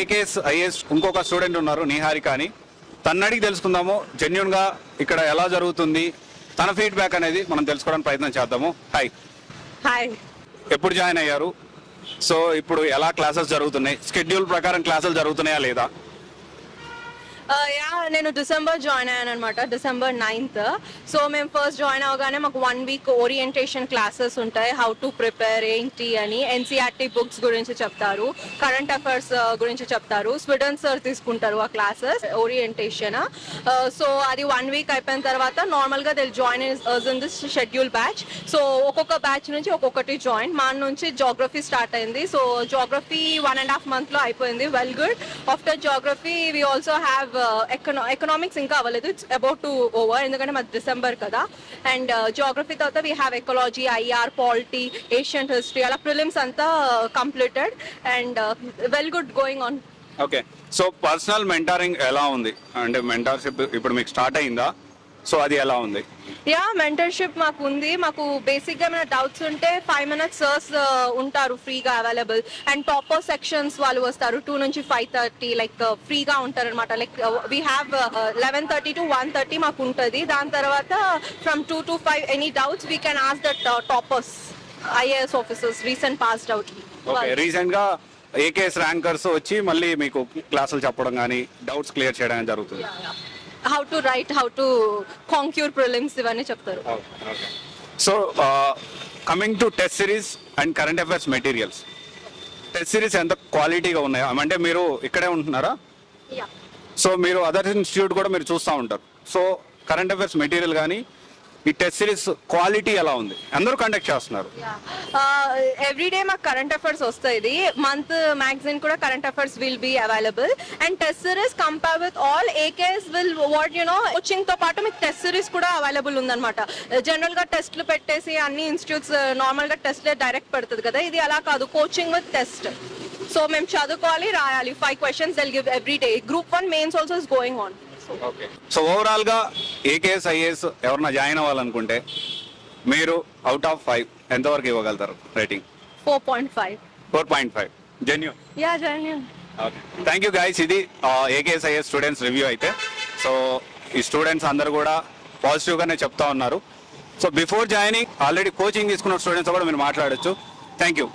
AKS IAS ఇంకొక student ఉన్నారు నిహారిక అని. తన అడిగి తెలుసుకుందాము జెన్యున్ గా ఇక్కడ ఎలా జరుగుతుంది, తన ఫీడ్బ్యాక్ అనేది మనం తెలుసుకోవడానికి ప్రయత్నం చేద్దాము. హాయ్. హాయ్. ఎప్పుడు జాయిన్ అయ్యారు? సో ఇప్పుడు ఎలా క్లాసెస్ జరుగుతున్నాయి, షెడ్యూల్ ప్రకారం క్లాసులు జరుగుతున్నాయా లేదా? నేను డిసెంబర్ జాయిన్ అయ్యాను అనమాట, December 9th. సో మేము ఫస్ట్ జాయిన్ అవగానే మాకు 1 week ఓరియంటేషన్ క్లాసెస్ ఉంటాయి. హౌ టు ప్రిపేర్ ఏంటి అని, ఎన్సీఆర్టీ బుక్స్ గురించి చెప్తారు, కరెంట్ అఫైర్స్ గురించి చెప్తారు. స్వీడన్ సార్ తీసుకుంటారు ఆ క్లాసెస్ ఓరియంటేషన్. సో అది 1 week అయిపోయిన తర్వాత నార్మల్గా they join in this schedule batch. So ఒక్కొక్క బ్యాచ్ నుంచి ఒక్కొక్కటి జాయిన్. మా నుంచి జాగ్రఫీ స్టార్ట్ అయింది. సో జాగ్రఫీ 1.5 months అయిపోయింది. Well good. After geography we also have economics ఇంకా అవ్వలేదు, ఇట్స్ అబౌట్ టు ఓవర్, ఎందుకంటే మాది డిసెంబర్ కదా. అండ్ జాగ్రఫీ తర్వాత we have ecology, IR, polity, Asian history, అలా ప్రిలిమ్స్ అంతా completed and well good going on. Okay. So personal mentoring ఎలా ఉంది? అంటే మెంటార్షిప్ ఇప్పుడు మీకు స్టార్ట్ అయిందా? సో అది ఎలా ఉంది? మెంటర్షిప్ మాకు ఉంది. మాకు బేసిక్ గా ఏమైనా డౌట్స్ ఉంటే 5 minutes సర్స్ ఉంటారు ఫ్రీగా అవైలబుల్. అండ్ టాపర్ సెక్షన్స్ వాళ్ళు వస్తారు 2 నుంచి 5:30, లైక్ ఫ్రీగా ఉంటారు అనమాట. లైక్ వీ హ్యావ్ 11:30 to 1:30 మాకు ఉంటుంది. దాని తర్వాత from 2 to 5 any doubts we can ask that toppers, IAS officers, recent passed out. Okay. Recent గా ఏకేఎస్ ర్యాంకర్స్ వచ్చి మళ్ళీ మీకు క్లాసులు చెప్పడం కానీ డౌట్స్ క్లియర్ చేయడం జరుగుతుంది. How to right, how to conquer prelims ఇవన్నీ చెప్తారు. So coming to test series and current affairs materials, test series ఎంత క్వాలిటీగా ఉన్నాయా? అంటే మీరు ఇక్కడే ఉంటున్నారా? సో మీరు అదర్ ఇన్స్టిట్యూట్ కూడా మీరు చూస్తూ ఉంటారు. సో కరెంట్ అఫైర్స్ మెటీరియల్ కానీ ఈ టెస్ట్ సిరీస్ క్వాలిటీ ఎలా ఉంది? అందరూ కండక్ట్ చేస్తున్నారు. ఎవ్రీడే మాకు కరెంట్ అఫైర్స్ వస్తుంది. మంత్ మ్యాగజైన్ కూడా current affairs will be available. And test series compare with all AKS will what coaching తో పాటు మీకు టెస్ట్ సిరీస్ కూడా అవైలబుల్ ఉందన్నమాట. జనరల్ గా టెస్ట్లు పెట్టేసి అన్ని ఇన్స్టిట్యూట్స్ నార్మల్ గా టెస్ట్ డైరెక్ట్ పెడుతుంది కదా, ఇది అలా కాదు, కోచింగ్ విత్ టెస్ట్. సో మేము చదువుకోవాలి, రాయాలి. 5 questions they'll give every day. Group 1 mains also is going on. So overall గా ఏకేఎస్ ఐఏఎస్ ఎవరన్నా జాయిన్ అవ్వాలనుకుంటే మీరు అవుట్ ఆఫ్ 5 ఎంతవరకు ఇవ్వగలుగుతారు rating? 4.5. 4.5 genuine. Genuine. Okay. Thank you guys. ఇది ఏకేఎస్ ఐఏఎస్ స్టూడెంట్స్ రివ్యూ అయితే. సో ఈ స్టూడెంట్స్ అందరు కూడా పాజిటివ్ గానే చెప్తా ఉన్నారు. So before joining already coaching తీసుకున్న స్టూడెంట్స్ కూడా మీరు మాట్లాడొచ్చు. Thank you.